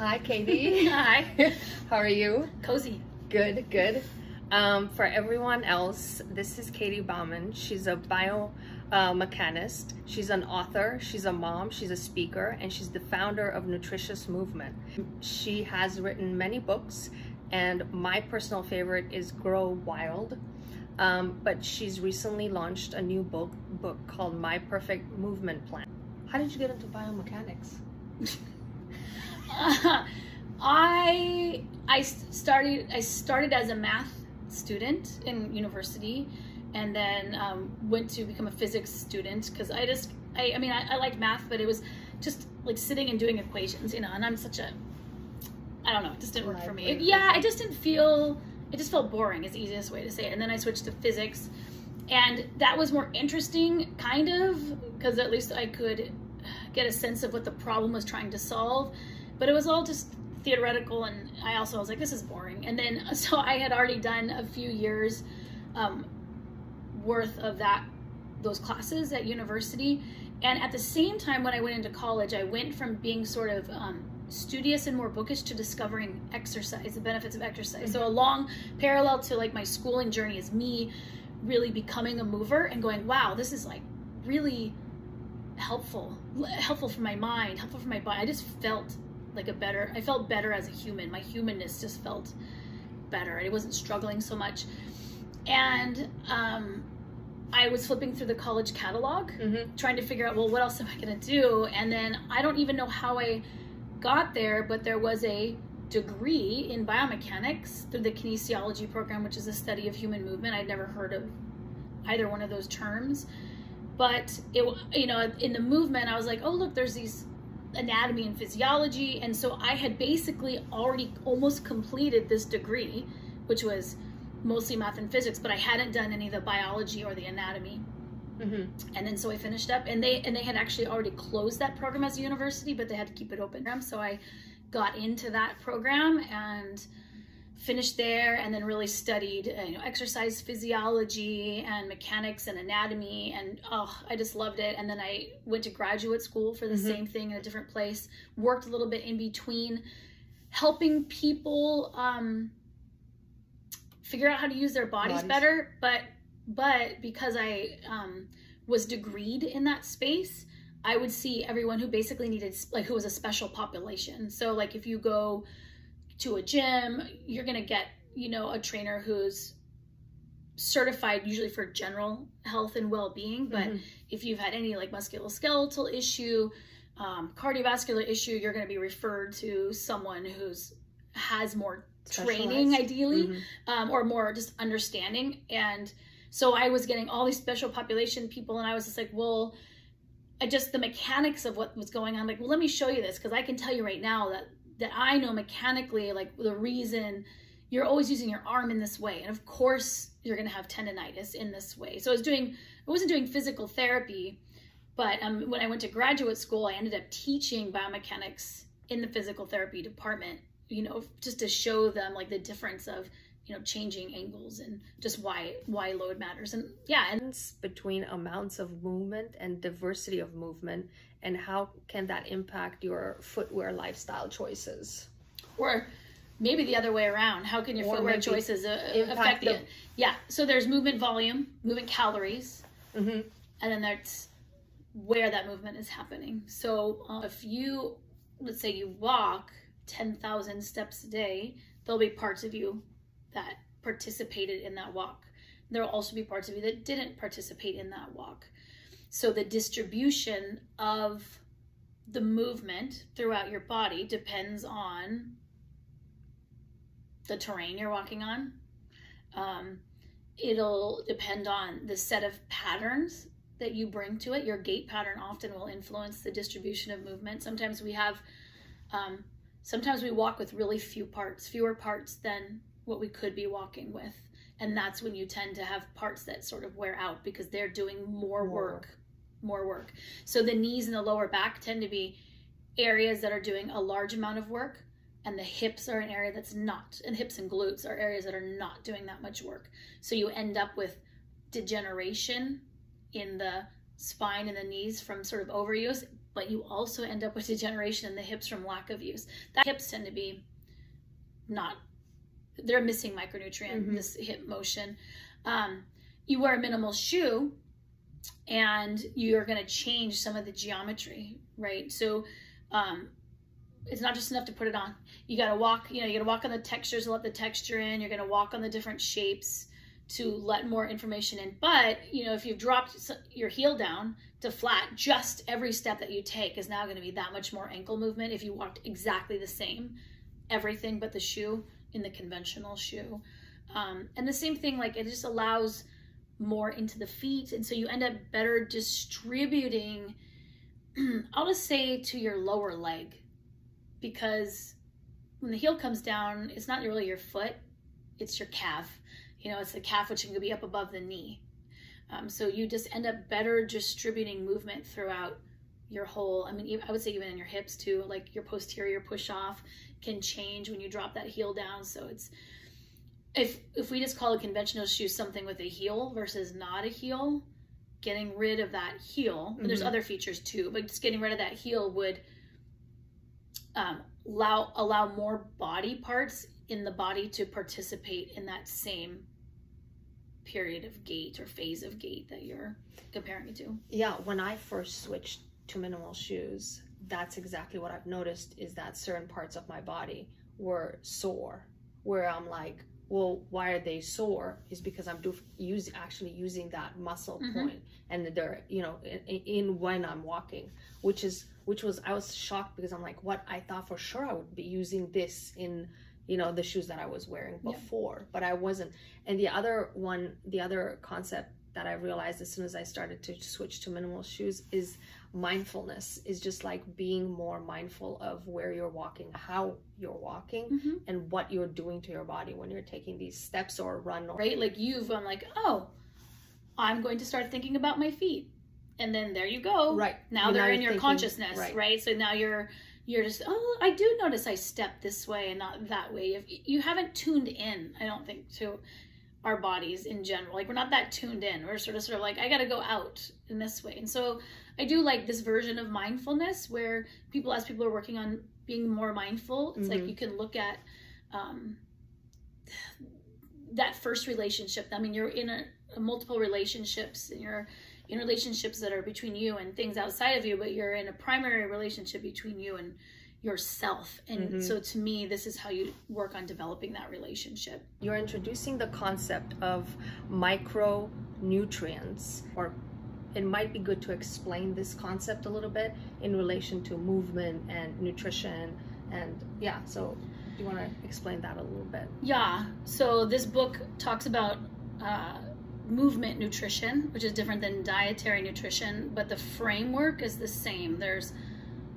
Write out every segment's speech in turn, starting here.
Hi, Katie. Hi. How are you? Cozy. Good, good. For everyone else, this is Katy Bowman. She's a biomechanist. She's an author, she's a mom, she's a speaker, and she's the founder of Nutritious movement. She has written many books, and my personal favorite is Grow Wild. But she's recently launched a new book called My Perfect Movement Plan. How did you get into biomechanics? I started as a math student in university, and then went to become a physics student because I mean I liked math, but it was just like sitting and doing equations, you know, and I'm such a, I don't know, it just didn't work for me. Yeah, it just felt boring is the easiest way to say it. And then I switched to physics, and that was more interesting, kind of, because at least I could get a sense of what the problem was trying to solve, but it was all just theoretical, and I was like, this is boring. And then so I had already done a few years worth of those classes at university, and at the same time when I went into college, I went from being sort of studious and more bookish to discovering exercise, the benefits of exercise. Mm-hmm. So a long parallel to like my schooling journey is me really becoming a mover and going, wow, this is like really helpful for my mind, helpful for my body. I just felt like I felt better as a human. My humanness just felt better. I wasn't struggling so much. And I was flipping through the college catalog, mm-hmm. trying to figure out, well, what else am I gonna do? And then I don't even know how I got there, but there was a degree in biomechanics through the kinesiology program, which is a study of human movement. I'd never heard of either one of those terms, but you know, in the movement, I was like, oh, look, there's these anatomy and physiology. And so I had basically already almost completed this degree, which was mostly math and physics, but I hadn't done any of the biology or the anatomy. Mm-hmm. And then so I finished up, and they had actually already closed that program as a university, but they had to keep it open. So I got into that program and finished there, and then really studied exercise physiology and mechanics and anatomy, and I just loved it. And then I went to graduate school for the mm-hmm. same thing in a different place, worked a little bit in between, helping people figure out how to use their bodies better, but because I was degreed in that space, I would see everyone who basically needed, like, who was a special population. So like if you go to a gym, you're gonna get, a trainer who's certified usually for general health and well-being, but mm-hmm. if you've had any like musculoskeletal issue, cardiovascular issue, you're gonna be referred to someone has more training ideally, mm-hmm. Or more just understanding. And so I was getting all these special population people, and I was just like, well, the mechanics of what was going on, like, well, let me show you this, because I can tell you right now that I know mechanically, like, the reason you're always using your arm in this way, and of course you're going to have tendonitis in this way. So I wasn't doing physical therapy, but when I went to graduate school, I ended up teaching biomechanics in the physical therapy department, just to show them like the difference of changing angles and just why load matters. And yeah, and between amounts of movement and diversity of movement, and how can that impact your footwear lifestyle choices? Or maybe the other way around, how can your footwear choices affect it? Yeah, so there's movement volume, movement calories, mm-hmm. and then that's where that movement is happening. So if you, let's say you walk 10,000 steps a day, there'll be parts of you that participated in that walk. There will also be parts of you that didn't participate in that walk. So the distribution of the movement throughout your body depends on the terrain you're walking on. It'll depend on the set of patterns that you bring to it. Your gait pattern often will influence the distribution of movement. Sometimes we walk with really fewer parts than what we could be walking with. And that's when you tend to have parts that sort of wear out because they're doing more work. So the knees and the lower back tend to be areas that are doing a large amount of work, and the hips are an area that's not, and hips and glutes are areas that are not doing that much work. So you end up with degeneration in the spine and the knees from sort of overuse, but you also end up with degeneration in the hips from lack of use. That hips tend to be they're missing micronutrient, this hip motion. You wear a minimal shoe and you're going to change some of the geometry, right? So it's not just enough to put it on. You got to walk, you got to walk on the textures, let the texture in. You're going to walk on the different shapes to let more information in. But, if you've dropped your heel down to flat, just every step that you take is now going to be that much more ankle movement if you walked exactly the same, everything but the shoe in the conventional shoe. And the same thing, like, it just allows more into the feet. And so you end up better distributing, I'll just say, to your lower leg, because when the heel comes down, it's not really your foot, it's your calf. It's the calf, which can be up above the knee. So you just end up better distributing movement throughout your whole, I would say even in your hips too, like your posterior push off can change when you drop that heel down. So it's, if we just call a conventional shoe something with a heel versus not a heel, getting rid of that heel, and there's other features too, but just getting rid of that heel would allow more body parts in the body to participate in that same period of gait or phase of gait that you're comparing it to. Yeah, when I first switched to minimal shoes, that's exactly what I've noticed, is that certain parts of my body were sore, where I'm like, well, why are they sore? Is because I'm actually using that muscle point, and they're, in when I'm walking, which was, I was shocked, because I'm like, what? I thought for sure I would be using this in, the shoes that I was wearing before, but I wasn't. And the other concept that I realized as soon as I started to switch to minimal shoes is mindfulness, is just like being more mindful of where you're walking, how you're walking, and what you're doing to your body when you're taking these steps or run. Right? Like I'm like, oh, I'm going to start thinking about my feet. And then there you go. Right. Now they're in your consciousness, right? So now you're just, oh, I do notice I step this way and not that way. You haven't tuned in, I don't think, to our bodies in general. Like, we're not that tuned in. We're sort of like, I got to go out in this way. And so I do like this version of mindfulness where as people are working on being more mindful, it's like you can look at that first relationship. You're in multiple relationships, and you're in relationships that are between you and things outside of you, but you're in a primary relationship between you and yourself. And so to me, this is how you work on developing that relationship. You're introducing the concept of micronutrients, or it might be good to explain this concept a little bit in relation to movement and nutrition. And so do you want to explain that a little bit? Yeah, so this book talks about movement nutrition, which is different than dietary nutrition, but the framework is the same. There's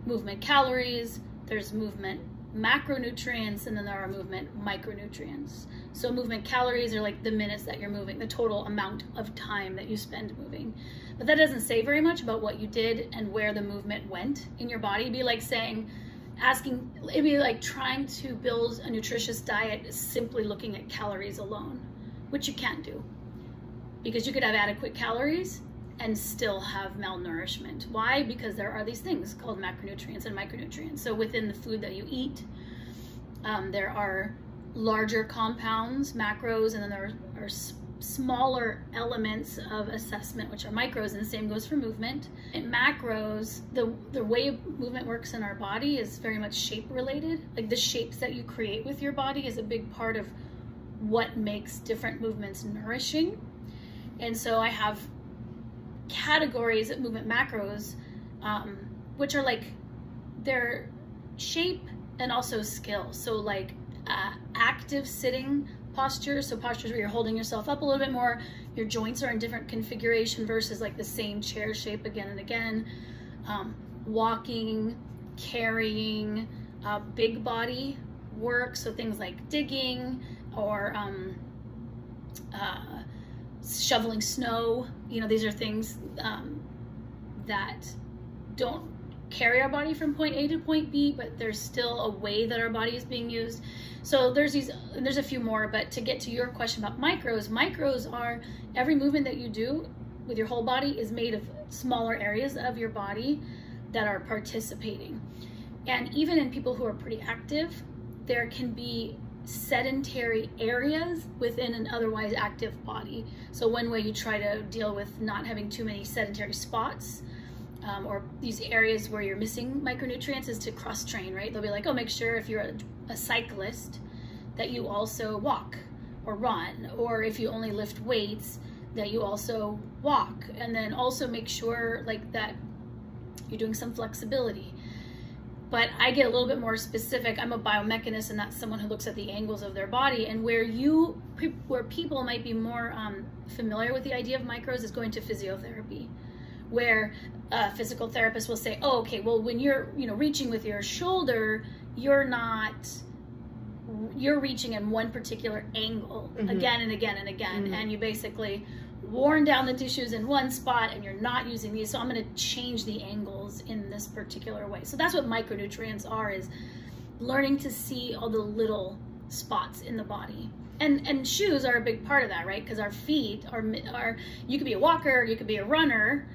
movement calories, there's movement macronutrients, and then there are movement micronutrients. So movement calories are like the minutes that you're moving, the total amount of time that you spend moving. But that doesn't say very much about what you did and where the movement went in your body. It'd be like it'd be like trying to build a nutritious diet simply looking at calories alone, which you can't do, because you could have adequate calories and still have malnourishment. Why? Because there are these things called macronutrients and micronutrients. So within the food that you eat, there are larger compounds, macros, and then there are smaller elements of assessment, which are micros, and the same goes for movement. In macros, the way movement works in our body is very much shape related. Like, the shapes that you create with your body is a big part of what makes different movements nourishing. And so I have categories of movement macros, which are like their shape and also skill. So like active sitting postures, so postures where you're holding yourself up a little bit more, your joints are in different configuration versus like the same chair shape again and again. Walking, carrying, big body work, so things like digging or shoveling snow. These are things that don't carry our body from point A to point B, but there's still a way that our body is being used. So there's a few more, but to get to your question about micros are every movement that you do with your whole body is made of smaller areas of your body that are participating. And even in people who are pretty active, there can be sedentary areas within an otherwise active body. So one way you try to deal with not having too many sedentary spots, or these areas where you're missing micronutrients, is to cross train, right? They'll be like, oh, make sure if you're a cyclist that you also walk or run, or if you only lift weights, that you also walk. And then also make sure like that you're doing some flexibility. But I get a little bit more specific. I'm a biomechanist, and that's someone who looks at the angles of their body. And where people might be more familiar with the idea of micros is going to physiotherapy, where a physical therapist will say, oh, okay, well, when you're reaching with your shoulder, you're reaching in one particular angle again and again and again, and you basically worn down the tissues in one spot and you're not using these, so I'm going to change the angles in this particular way. So that's what micronutrients are, is learning to see all the little spots in the body. And shoes are a big part of that, right? Because our feet are, you could be a walker, you could be a runner,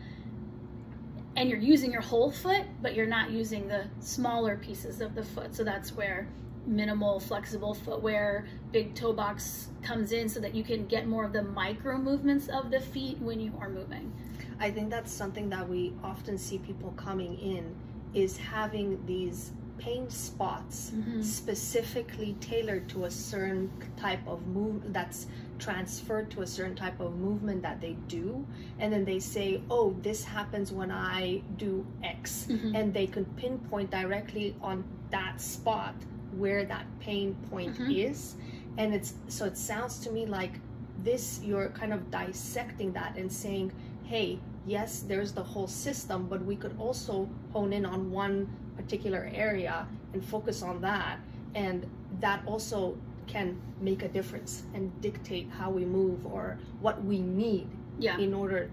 and you're using your whole foot, but you're not using the smaller pieces of the foot. So that's where minimal flexible footwear, big toe box comes in, so that you can get more of the micro movements of the feet when you are moving. I think that's something that we often see people coming in, is having these pain spots specifically tailored to a certain type of move, that's transferred to a certain type of movement that they do, and then they say, oh, this happens when I do X, and they can pinpoint directly on that spot where that pain point is. And it sounds to me like this, you're kind of dissecting that and saying, hey, yes, there's the whole system, but we could also hone in on one particular area and focus on that, and that also can make a difference and dictate how we move or what we need in order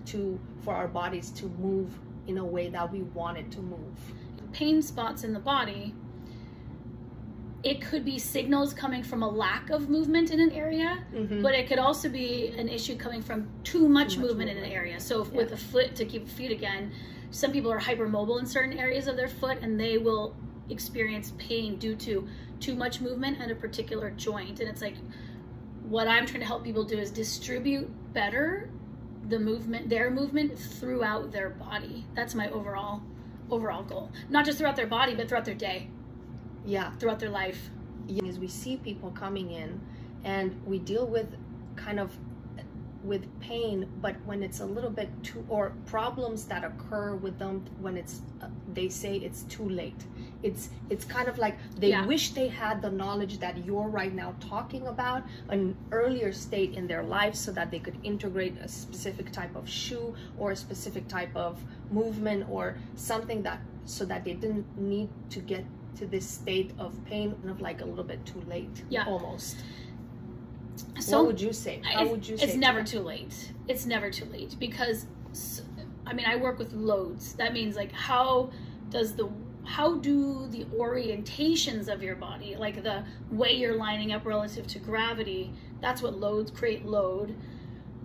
for our bodies to move in a way that we want it to move. Pain spots in the body, it could be signals coming from a lack of movement in an area, but it could also be an issue coming from too much movement in an area. So with a foot, to keep feet again, some people are hypermobile in certain areas of their foot, and they will experience pain due to too much movement at a particular joint. And it's like, what I'm trying to help people do is distribute better the movement, their movement throughout their body. That's my overall goal. Not just throughout their body, but throughout their day. Yeah, throughout their life. As we see people coming in, and we deal with pain, but when it's a little bit too, or problems that occur with them when it's they say it's too late. It's kind of like they wish they had the knowledge that you're right now talking about, an earlier state in their life, so that they could integrate a specific type of shoe or a specific type of movement or something, that so that they didn't need to get to this state of pain, kind of like a little bit too late, almost. So what would you say? How would you say? It's never too late. It's never too late, because I mean, I work with loads. That means like how do the orientations of your body, like the way you're lining up relative to gravity, that's what loads create load.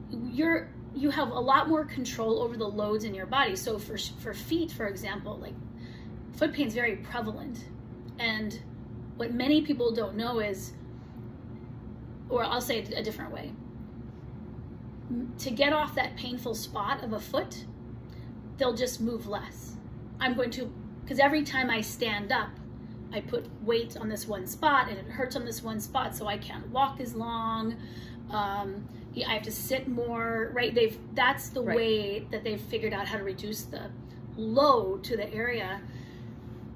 You have a lot more control over the loads in your body. So for feet, for example, like foot pain is very prevalent. And what many people don't know is, or I'll say it a different way, to get off that painful spot of a foot, they'll just move less. Because every time I stand up, I put weight on this one spot and it hurts on this one spot, so I can't walk as long. I have to sit more, right? That's the way that they've figured out how to reduce the load to the area.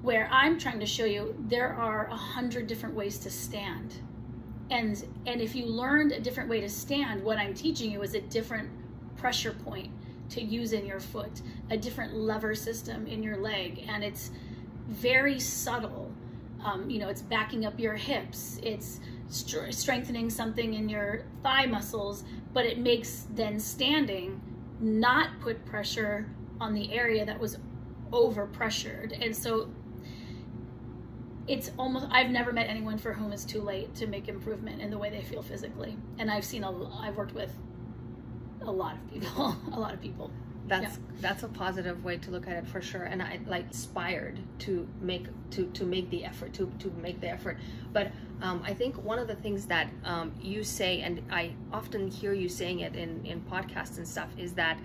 Where I'm trying to show you, there are 100 different ways to stand. And if you learned a different way to stand, what I'm teaching you is a different pressure point to use in your foot, a different lever system in your leg, and it's very subtle. It's backing up your hips, it's strengthening something in your thigh muscles, but it makes then standing not put pressure on the area that was over pressured. And so it's almost, I've never met anyone for whom it's too late to make improvement in the way they feel physically. And I've worked with a lot of people, That's a positive way to look at it for sure. And I like inspired to make the effort. But I think one of the things that you say, and I often hear you saying it in podcasts and stuff, is that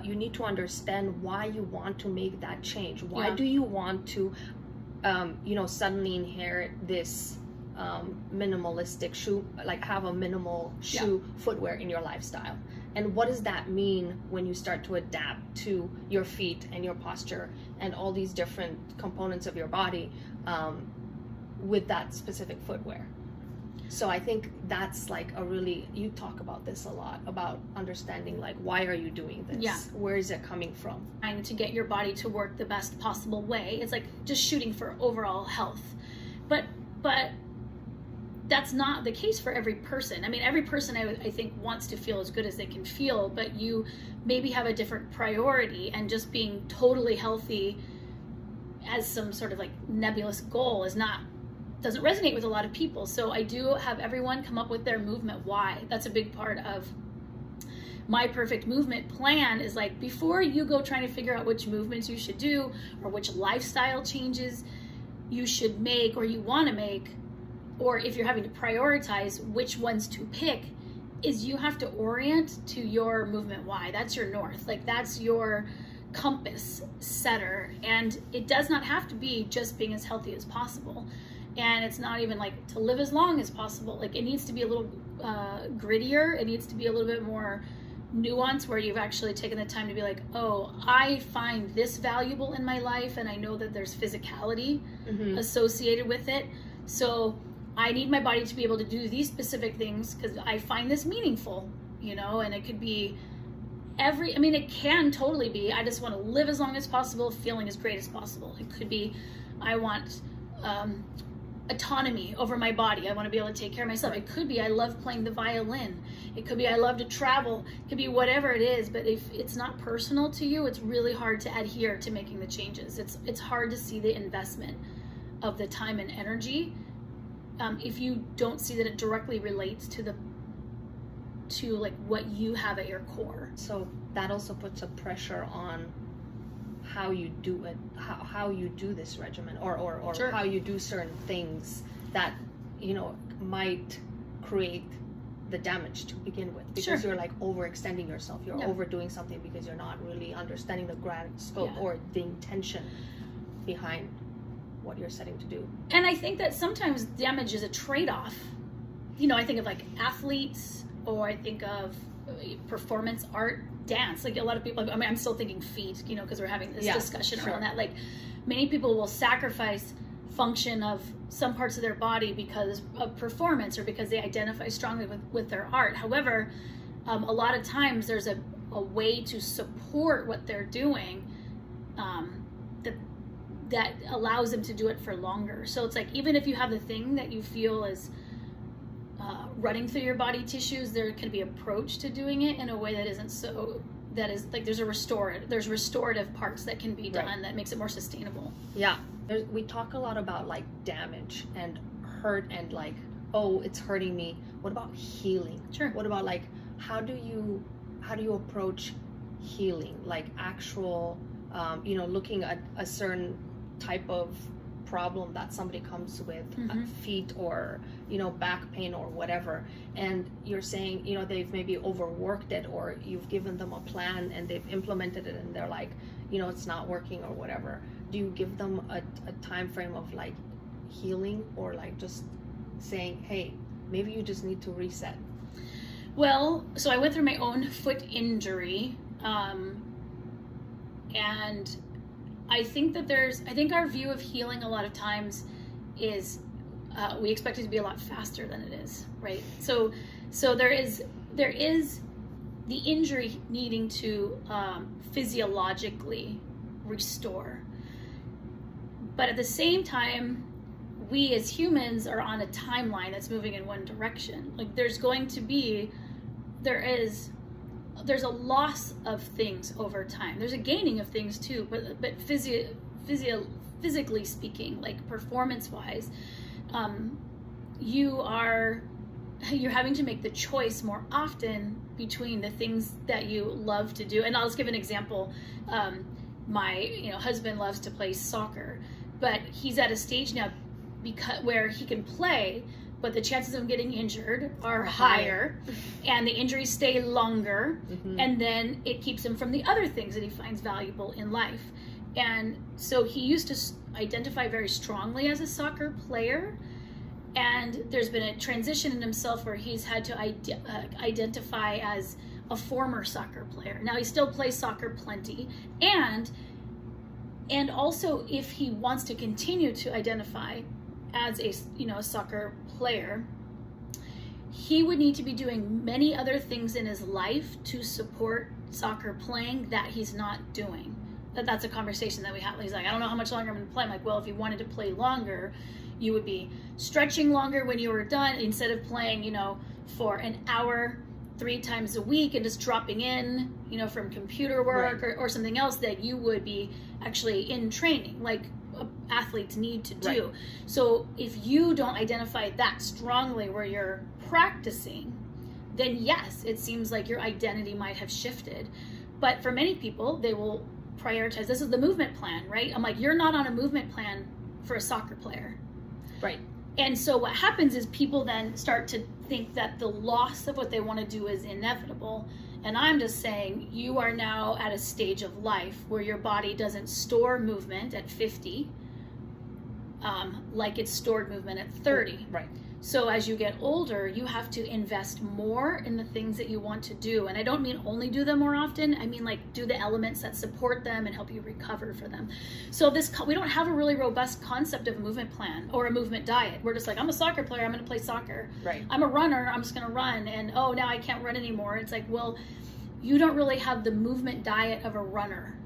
you need to understand why you want to make that change. Why do you want to suddenly inherit this minimalistic shoe, like have a minimal shoe footwear in your lifestyle? And what does that mean when you start to adapt to your feet and your posture and all these different components of your body with that specific footwear? So I think that's like you talk about this a lot, about understanding like, why are you doing this? Yeah. Where is it coming from? Trying to get your body to work the best possible way. It's like just shooting for overall health. But that's not the case for every person. I mean, every person I think wants to feel as good as they can feel, but you maybe have a different priority, and just being totally healthy as some sort of like nebulous goal doesn't resonate with a lot of people. So I do have everyone come up with their movement why. That's a big part of my perfect movement plan, is like, before you go trying to figure out which movements you should do or which lifestyle changes you should make or you want to make, or if you're having to prioritize which ones to pick, is you have to orient to your movement why. That's your north. Like, that's your compass setter. And it does not have to be just being as healthy as possible. And it's not even like to live as long as possible. Like, it needs to be a little grittier. It needs to be a little bit more nuanced, where you've actually taken the time to be like, oh, I find this valuable in my life, and I know that there's physicality associated with it. So I need my body to be able to do these specific things because I find this meaningful, and it could be it can totally be, I just want to live as long as possible, feeling as great as possible. It could be, I want autonomy over my body. I want to be able to take care of myself. It could be, I love playing the violin. It could be, I love to travel. It could be whatever it is, but if it's not personal to you, it's really hard to adhere to making the changes. It's hard to see the investment of the time and energy if you don't see that it directly relates to like what you have at your core. So that also puts a pressure on how you do it, how you do this regimen, or Sure. how you do certain things that might create the damage to begin with, because Sure. you're like overextending yourself, you're overdoing something because you're not really understanding the grand scope or the intention behind what you're setting to do. And I think that sometimes damage is a trade-off. I think of like athletes, or I think of performance art, dance. Like, a lot of people, I'm still thinking feet, because we're having this discussion around that. Like, many people will sacrifice function of some parts of their body because of performance, or because they identify strongly with their art. However, a lot of times there's a way to support what they're doing that allows them to do it for longer. So it's like, even if you have the thing that you feel is running through your body tissues, there can be approach to doing it in a way that isn't so, that is like, there's restorative parts that can be done that makes it more sustainable. Yeah, we talk a lot about like damage and hurt, and like, oh, it's hurting me. What about healing? Sure. What about like, how do you approach healing? Like actual, looking at a certain type of problem that somebody comes with, feet or back pain or whatever, and you're saying they've maybe overworked it, or you've given them a plan and they've implemented it and they're like it's not working or whatever. Do you give them a time frame of like healing, or like just saying, hey, maybe you just need to reset? Well, so I went through my own foot injury, and I think that I think our view of healing a lot of times is we expect it to be a lot faster than it is, right? So there is the injury needing to physiologically restore, but at the same time, we as humans are on a timeline that's moving in one direction. Like, there's a loss of things over time. There's a gaining of things too, but physically speaking, like performance-wise, you are you're having to make the choice more often between the things that you love to do. And I'll just give an example. My husband loves to play soccer, but he's at a stage now where he can play, but the chances of him getting injured are higher, and the injuries stay longer, and then it keeps him from the other things that he finds valuable in life. And so he used to identify very strongly as a soccer player, and there's been a transition in himself where he's had to identify as a former soccer player. Now he still plays soccer plenty, and also if he wants to continue to identify as a soccer player, he would need to be doing many other things in his life to support soccer playing that he's not doing. That's a conversation that we have. He's like, I don't know how much longer I'm going to play. I'm like, well, if you wanted to play longer, you would be stretching longer when you were done, instead of playing, for an hour 3 times a week and just dropping in, from computer work or something else, that you would be actually in training, like athletes need to do. Right. So if you don't identify that strongly where you're practicing, then yes, it seems like your identity might have shifted. But for many people, they will prioritize, this is the movement plan, right? I'm like, you're not on a movement plan for a soccer player. Right. And so what happens is people then start to think that the loss of what they want to do is inevitable. And I'm just saying, you are now at a stage of life where your body doesn't store movement at 50 like it's stored movement at 30. Right. So as you get older, you have to invest more in the things that you want to do. And I don't mean only do them more often. I mean like do the elements that support them and help you recover for them. So we don't have a really robust concept of a movement plan or a movement diet. We're just like, I'm a soccer player, I'm going to play soccer. Right. I'm a runner, I'm just going to run. And oh, now I can't run anymore. It's like, well, you don't really have the movement diet of a runner.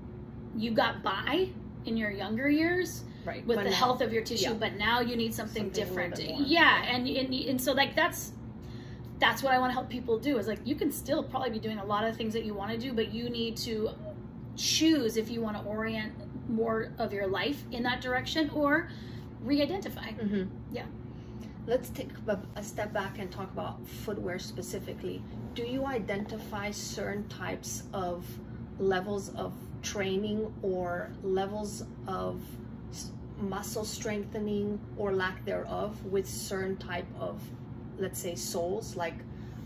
You got by in your younger years. Right. With the health of your tissue, but now you need something different. Yeah, and so like that's what I want to help people do, is like, you can still probably be doing a lot of things that you want to do, but you need to choose if you want to orient more of your life in that direction or re-identify. Yeah. Let's take a step back and talk about footwear specifically. Do you identify certain types of levels of training or levels of muscle strengthening or lack thereof with certain type of, let's say, soles? Like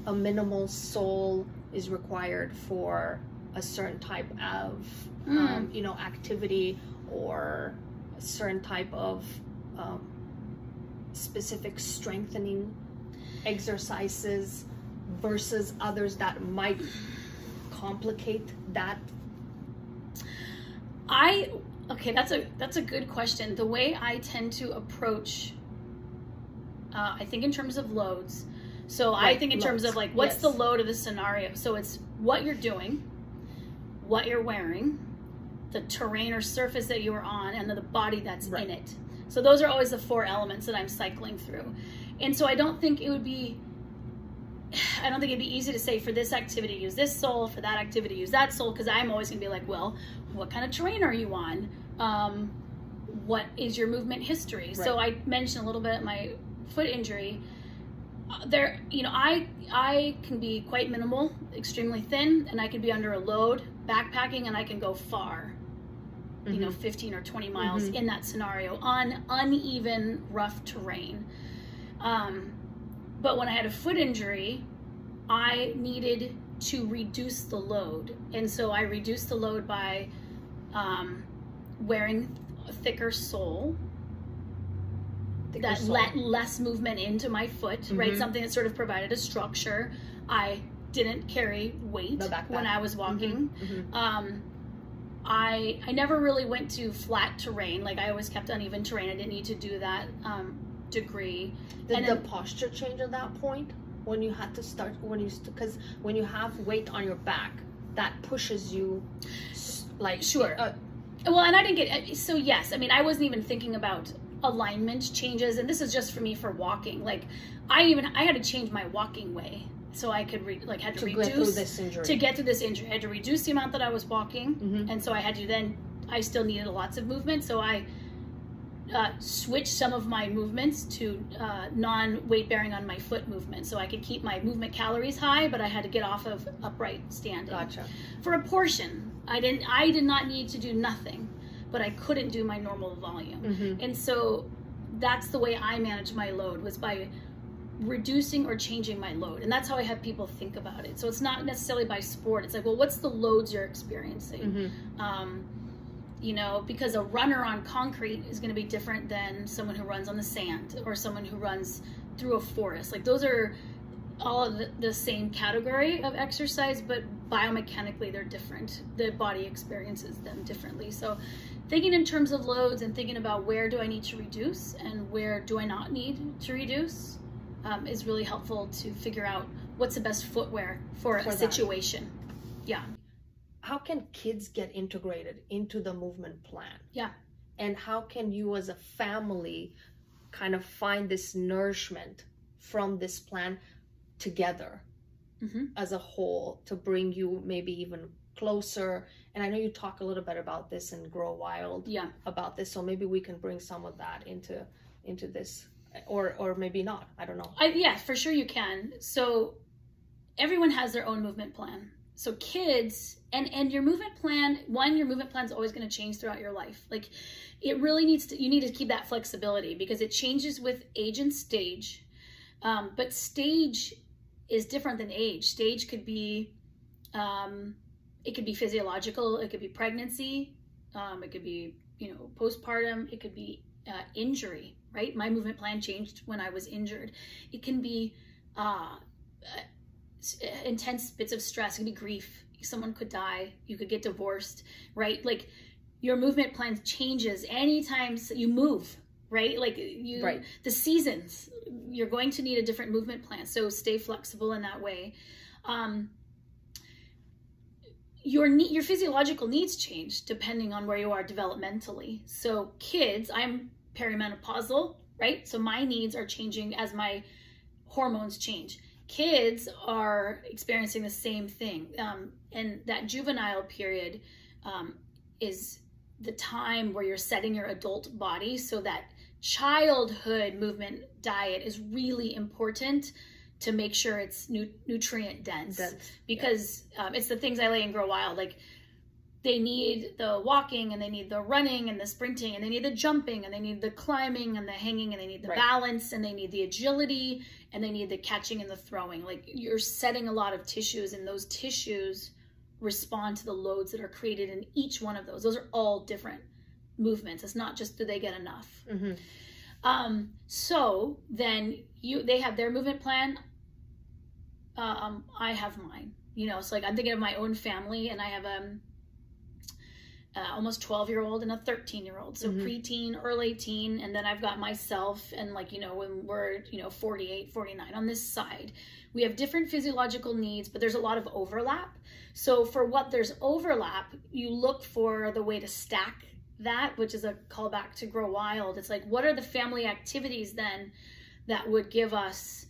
a minimal sole is required for a certain type of activity, or a certain type of specific strengthening exercises versus others that might complicate that? Okay, that's a good question. The way I tend to approach, I think in terms of loads. So I think in terms of like, what's the load of the scenario? So it's what you're doing, what you're wearing, the terrain or surface that you are on, and the body that's in it. So those are always the 4 elements that I'm cycling through. And so I don't think it'd be easy to say, for this activity use this sole, for that activity use that sole, because I'm always gonna be like, well, what kind of terrain are you on? What is your movement history? Right. So I mentioned a little bit my foot injury. I can be quite minimal, extremely thin, and I can be under a load backpacking, and I can go far, 15 or 20 miles in that scenario on uneven, rough terrain. But when I had a foot injury, I needed to reduce the load. And so I reduced the load by wearing a thicker sole that let less movement into my foot, right? Something that sort of provided a structure. I didn't carry weight when I was walking. I never really went to flat terrain. Like I always kept uneven terrain. I didn't need to do that degree. Did the posture change at that point when you had to start, because when you have weight on your back, that pushes you like well, and I didn't get, so yes, I mean, I wasn't even thinking about alignment changes, and this is just for me for walking. Like I had to change my walking way so I could had to reduce get through this injury. To get through this injury. I had to reduce the amount that I was walking, and so I still needed lots of movement, so I switch some of my movements to non-weight bearing on my foot movement, so I could keep my movement calories high, but I had to get off of upright standing. Gotcha. For a portion, I did not need to do nothing, but I couldn't do my normal volume. And so that's the way I managed my load, was by reducing or changing my load. And that's how I have people think about it. So it's not necessarily by sport. It's like, well, what's the loads you're experiencing? You know, because a runner on concrete is going to be different than someone who runs on the sand, or someone who runs through a forest. Like, those are all of the same category of exercise, but biomechanically they're different. The body experiences them differently. So thinking in terms of loads and thinking about where do I need to reduce and where do I not need to reduce is really helpful to figure out what's the best footwear for a situation. Yeah. How can kids get integrated into the movement plan? Yeah. And how can you as a family kind of find this nourishment from this plan together as a whole to bring you maybe even closer? And I know you talk a little bit about this in Grow Wild, about this, so maybe we can bring some of that into this, or maybe not, I don't know. Yeah, for sure you can. So everyone has their own movement plan. So kids, and your movement plan, your movement plan is always going to change throughout your life. Like, it really you need to keep that flexibility, because it changes with age and stage. But stage is different than age. Stage could be, it could be physiological, it could be pregnancy, it could be, you know, postpartum, it could be injury, right? My movement plan changed when I was injured. It can be intense bits of stress, it could be grief. Someone could die, you could get divorced, right? Like, your movement plan changes anytime you move, right? Like, the seasons, you're going to need a different movement plan. So stay flexible in that way. Your physiological needs change depending on where you are developmentally. So kids, I'm perimenopausal, right? So my needs are changing as my hormones change. Kids are experiencing the same thing. And that juvenile period is the time where you're setting your adult body. So that childhood movement diet is really important to make sure it's nutrient dense. Because it's the things I lay in Grow Wild. Like, they need the walking, and they need the running and the sprinting, and they need the jumping, and they need the climbing and the hanging, and they need the balance, and they need the agility, and they need the catching and the throwing. Like, you're setting a lot of tissues, and those tissues respond to the loads that are created in each one of those. Those are all different movements. It's not just, do they get enough? So then they have their movement plan. I have mine, you know. So, like, I'm thinking of my own family, and I have almost 12-year-old and a 13-year-old. So preteen, early teen, and then I've got myself, and, like, you know, when we're, you know, 48, 49 on this side, we have different physiological needs, but there's a lot of overlap. So for what there's overlap, you look for the way to stack that, which is a callback to Grow Wild. It's like, what are the family activities then that would give us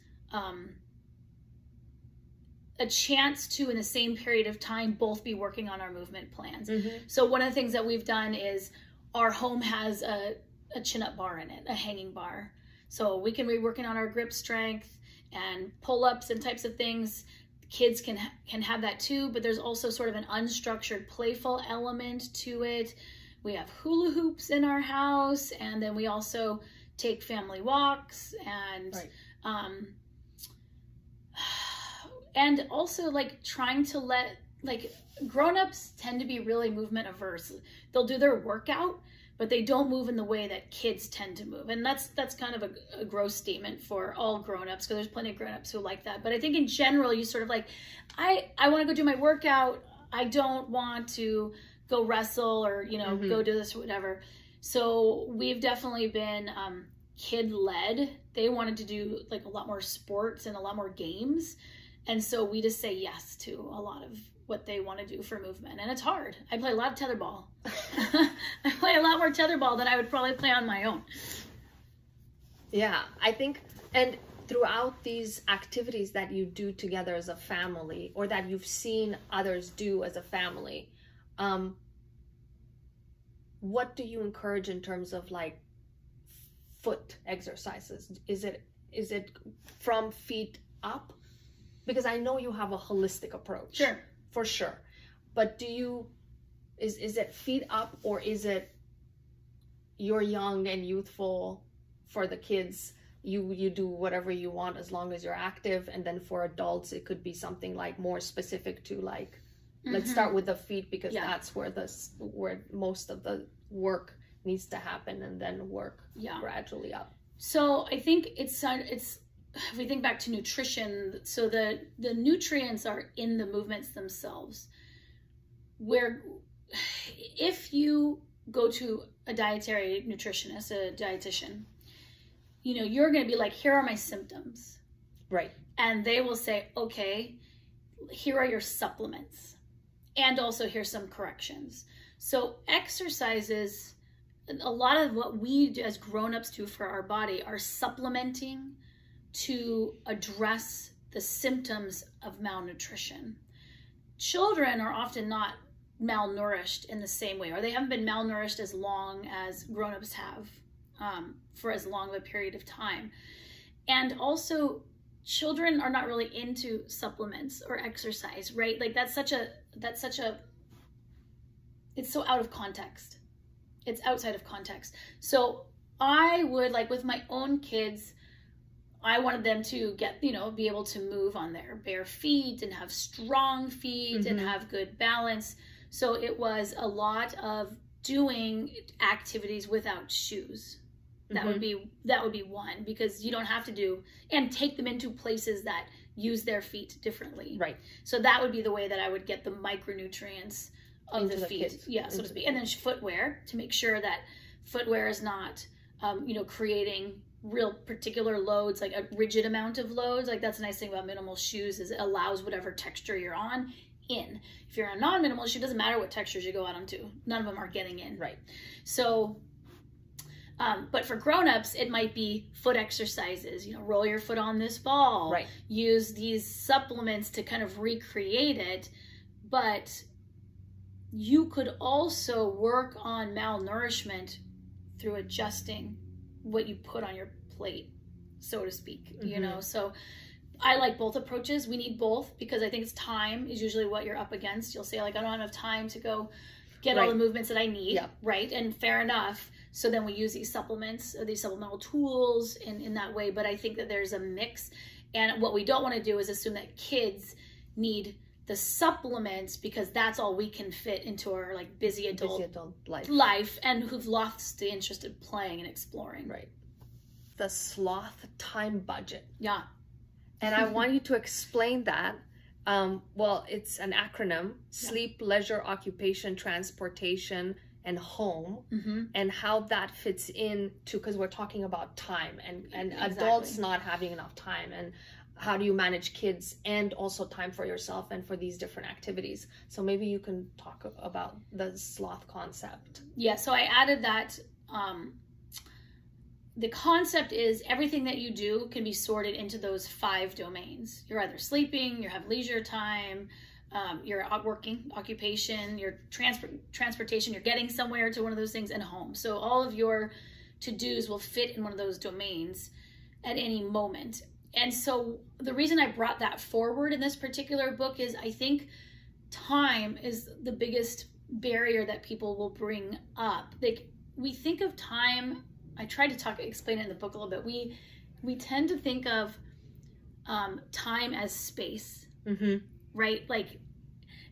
a chance to, in the same period of time, both be working on our movement plans. So one of the things that we've done is, our home has a chin-up bar in it, a hanging bar. So we can be working on our grip strength and pull-ups and types of things. Kids can have that too, but there's also sort of an unstructured, playful element to it. We have hula hoops in our house, and then we also take family walks, and also, like, trying to let, like, grown-ups tend to be really movement averse. They'll do their workout, but they don't move in the way that kids tend to move. And that's kind of a gross statement for all grown-ups, because there's plenty of grown-ups who like that. But I think in general, you sort of like, I want to go do my workout. I don't want to go wrestle, or, you know, go do this or whatever. So we've definitely been kid-led. They wanted to do, like, a lot more sports and a lot more games. And so we just say yes to a lot of what they want to do for movement. And it's hard. I play a lot of tetherball. I play a lot more tetherball than I would probably play on my own. Yeah, I think, and throughout these activities that you do together as a family, or that you've seen others do as a family, what do you encourage in terms of, like, foot exercises? Is it from feet up? Because I know you have a holistic approach. Sure. For sure. But is it feet up, or is it you're young and youthful for the kids? You do whatever you want as long as you're active, and then for adults it could be something like more specific to like, let's start with the feet, because that's where most of the work needs to happen, and then work gradually up. So I think it's if we think back to nutrition, so the nutrients are in the movements themselves. Where if you go to a dietary nutritionist, a dietitian, you know, you're going to be like, here are my symptoms. Right. And they will say, okay, here are your supplements. And also here's some corrections. So exercises, a lot of what we do as grown-ups do for our body are supplementing to address the symptoms of malnutrition. Children are often not malnourished in the same way, or they haven't been malnourished as long as grown-ups have, for as long of a period of time. And also children are not really into supplements or exercise, right? Like that's such a, it's so out of context. It's outside of context. So I would, like with my own kids, I wanted them to get, you know, be able to move on their bare feet and have strong feet and have good balance. So it was a lot of doing activities without shoes. That would be one, because you don't have to do, and take them into places that use their feet differently. Right. So that would be the way that I would get the micronutrients of the feet, so to speak. And then footwear, to make sure that footwear is not, you know, creating real particular loads, like a rigid amount of loads. Like that's the nice thing about minimal shoes, is it allows whatever texture you're on in. If you're a non-minimal shoe, it doesn't matter what textures you go out onto. None of them are getting in. Right. So, but for grown-ups, it might be foot exercises, you know, roll your foot on this ball, right. Use these supplements to kind of recreate it. But you could also work on malnourishment through adjusting what you put on your plate, so to speak, you know? So I like both approaches. We need both, because I think it's time is usually what you're up against. You'll say like, I don't have enough time to go get all the movements that I need, right? And fair enough. So then we use these supplements, these supplemental tools in that way. But I think that there's a mix. And what we don't want to do is assume that kids need the supplements because that's all we can fit into our like busy adult life, and who've lost the interest in playing and exploring. Right. The sloth time budget. Yeah. And I want you to explain that. Well, it's an acronym: sleep, leisure, occupation, transportation, and home, and how that fits into, because we're talking about time and adults not having enough time, and how do you manage kids and also time for yourself and for these different activities. So maybe you can talk about the sloth concept. Yeah, so I added that. The concept is everything that you do can be sorted into those 5 domains. You're either sleeping, you have leisure time, you're working, occupation, your transportation, you're getting somewhere to one of those things, and home. So all of your to-dos will fit in one of those domains at any moment. And so the reason I brought that forward in this particular book is I think time is the biggest barrier that people will bring up. Like, we think of time, I tried to explain it in the book a little bit. We tend to think of time as space, right? Like,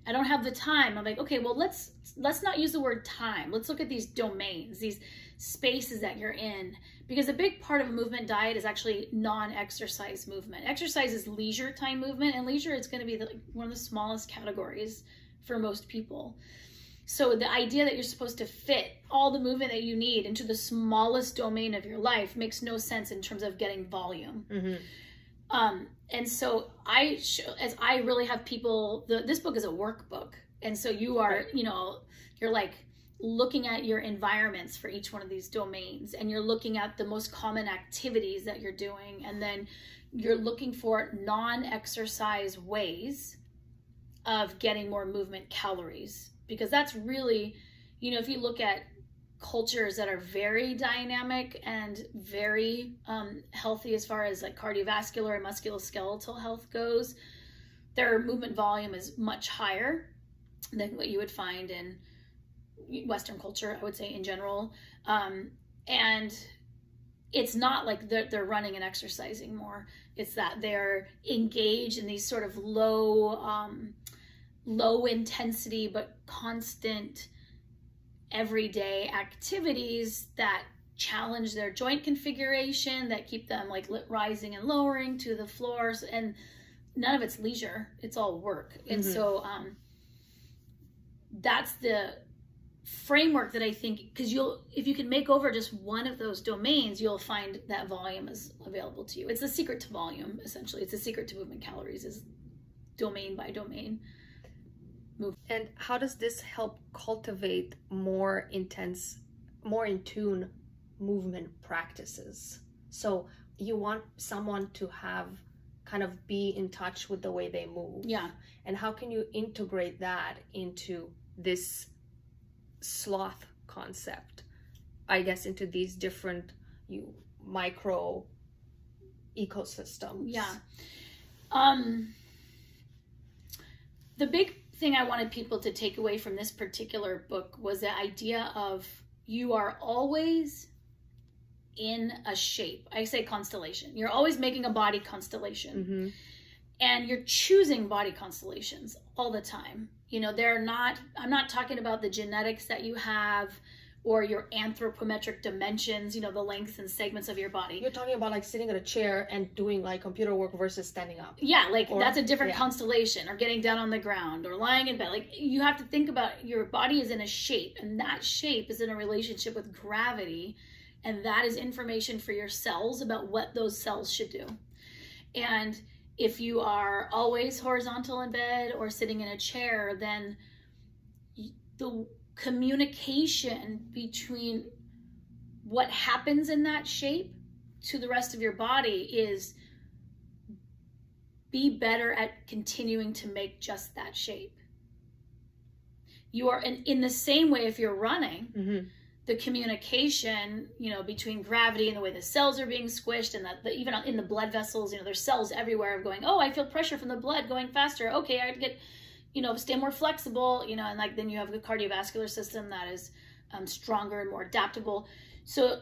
I don't have the time. I'm like, okay, well, let's not use the word time. Let's look at these domains, these spaces that you're in, because a big part of a movement diet is actually non-exercise movement. Exercise is leisure time movement, and leisure is going to be one of the smallest categories for most people. So the idea that you're supposed to fit all the movement that you need into the smallest domain of your life makes no sense in terms of getting volume. And so as I really have people, this book is a workbook. And so you are, you know, you're like looking at your environments for each one of these domains, and you're looking at the most common activities that you're doing. And then you're looking for non-exercise ways of getting more movement calories, because that's really, you know, if you look at cultures that are very dynamic and very healthy as far as like cardiovascular and musculoskeletal health goes, their movement volume is much higher than what you would find in Western culture, I would say, in general. And it's not like they're running and exercising more. It's that they're engaged in these sort of low intensity but constant everyday activities that challenge their joint configuration, that keep them like rising and lowering to the floors, and none of it's leisure, it's all work. And so that's the framework that I think, because if you can make over just one of those domains, you'll find that volume is available to you. It's the secret to volume, essentially. It's the secret to movement calories, is domain by domain. And how does this help cultivate more intense, more in tune movement practices? So you want someone to have kind of be in touch with the way they move. Yeah. And how can you integrate that into this sloth concept, I guess, into these different micro ecosystems? Yeah. The big thing I wanted people to take away from this particular book was the idea of you are always in a shape. I say constellation. You're always making a body constellation. And you're choosing body constellations all the time. You know, I'm not talking about the genetics that you have or your anthropometric dimensions, you know, the lengths and segments of your body. You're talking about like sitting at a chair and doing like computer work versus standing up. Yeah, like that's a different constellation, or getting down on the ground or lying in bed. Like you have to think about your body is in a shape, and that shape is in a relationship with gravity. And that is information for your cells about what those cells should do. And if you are always horizontal in bed or sitting in a chair, then the communication between what happens in that shape to the rest of your body is be better at continuing to make just that shape. You are in the same way if you're running, the communication, you know, between gravity and the way the cells are being squished, and that even in the blood vessels, you know, there's cells everywhere of going, oh, I feel pressure from the blood going faster. Okay, I get, you know, stay more flexible, you know, and like then you have the cardiovascular system that is stronger and more adaptable. So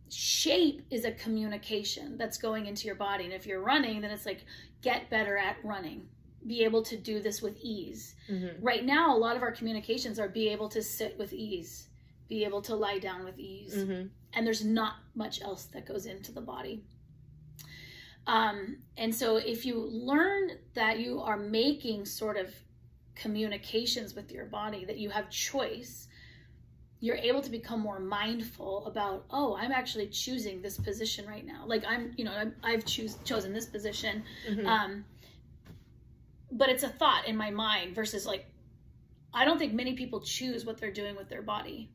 shape is a communication that's going into your body. And if you're running, then it's like, get better at running. Be able to do this with ease. Right now, a lot of our communications are be able to sit with ease. Be able to lie down with ease. And there's not much else that goes into the body. And so if you learn that you are making sort of communications with your body, that you have choice, you're able to become more mindful about, oh, I'm actually choosing this position right now. Like I've chosen this position. But it's a thought in my mind versus like, I don't think many people choose what they're doing with their body.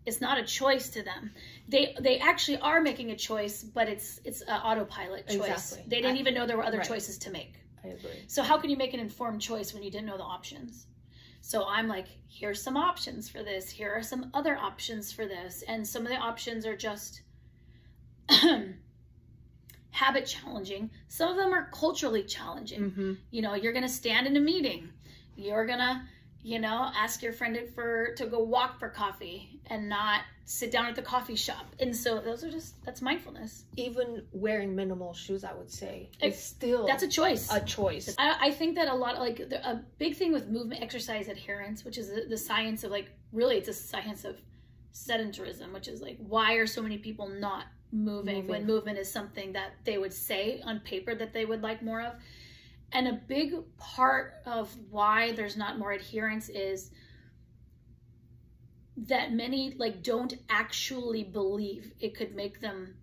It's not a choice to them. They actually are making a choice, but it's an autopilot choice. Exactly. They didn't even know there were other choices to make. I agree. So how can you make an informed choice when you didn't know the options? So I'm like, here's some options for this. Here are some other options for this. And some of the options are just habit challenging. Some of them are culturally challenging. You know, you're going to stand in a meeting. You're going to, you know, ask your friend to go walk for coffee and not sit down at the coffee shop. And so that's mindfulness. Even wearing minimal shoes, I would say, it's still... That's a choice. A choice. I think that a big thing with movement exercise adherence, which is the science of like, really it's a science of sedentarism, which is like, why are so many people not moving when movement is something that they would say on paper that they would like more of? And a big part of why there's not more adherence is that many like don't actually believe it could make them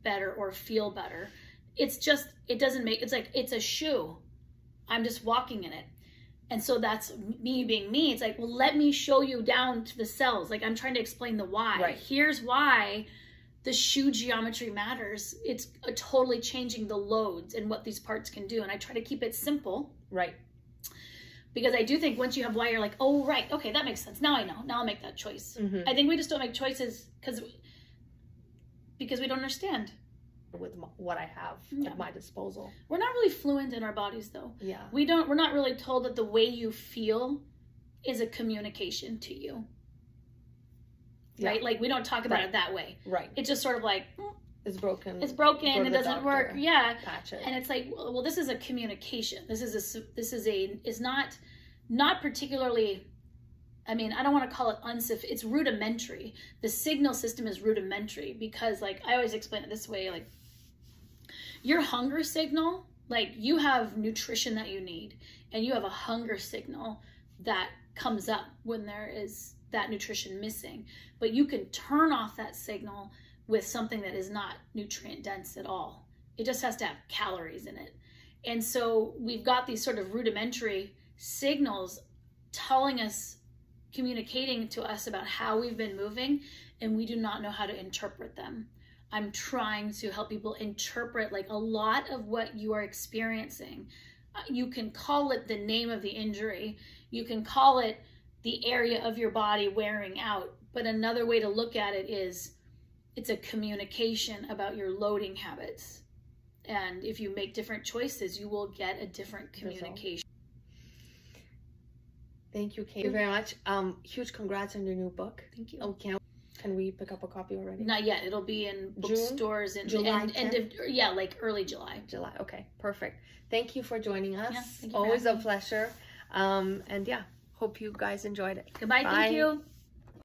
better or feel better. It's just, it's like, it's a shoe. I'm just walking in it. And so that's me being me. It's like, well, let me show you down to the cells. Like I'm trying to explain the why. Right. Here's why the shoe geometry matters. It's totally changing the loads and what these parts can do. And I try to keep it simple. Right. Because I do think once you have why, you're like, oh, right, okay, that makes sense. Now I know. Now I'll make that choice. I think we just don't make choices because we don't understand. With what I have at my disposal. We're not really fluent in our bodies, though. Yeah. We're not really told that the way you feel is a communication to you. Right? Like, we don't talk about it that way. Right. It's just sort of like, it's broken. It's broken. It doesn't work. Yeah. Patch it. And it's like, well, this is a communication. This is not particularly, I mean, I don't want to call it it's rudimentary. The signal system is rudimentary because, like, I always explain it this way, like, your hunger signal, like, you have nutrition that you need, and you have a hunger signal that comes up when there is that nutrition missing. But you can turn off that signal with something that is not nutrient dense at all. It just has to have calories in it. And so we've got these sort of rudimentary signals telling us, communicating to us about how we've been moving, and we do not know how to interpret them. I'm trying to help people interpret, like, a lot of what you are experiencing. You can call it the name of the injury. You can call it the area of your body wearing out. But another way to look at it is it's a communication about your loading habits. And if you make different choices, you will get a different communication. Thank you, Katy, very much. Huge congrats on your new book. Thank you. Okay. Can we pick up a copy already? Not yet. It'll be in bookstores in July, like early July. July. Okay, perfect. Thank you for joining us. Yeah, thank you Always a pleasure. And yeah, hope you guys enjoyed it. Goodbye. Bye. Thank you.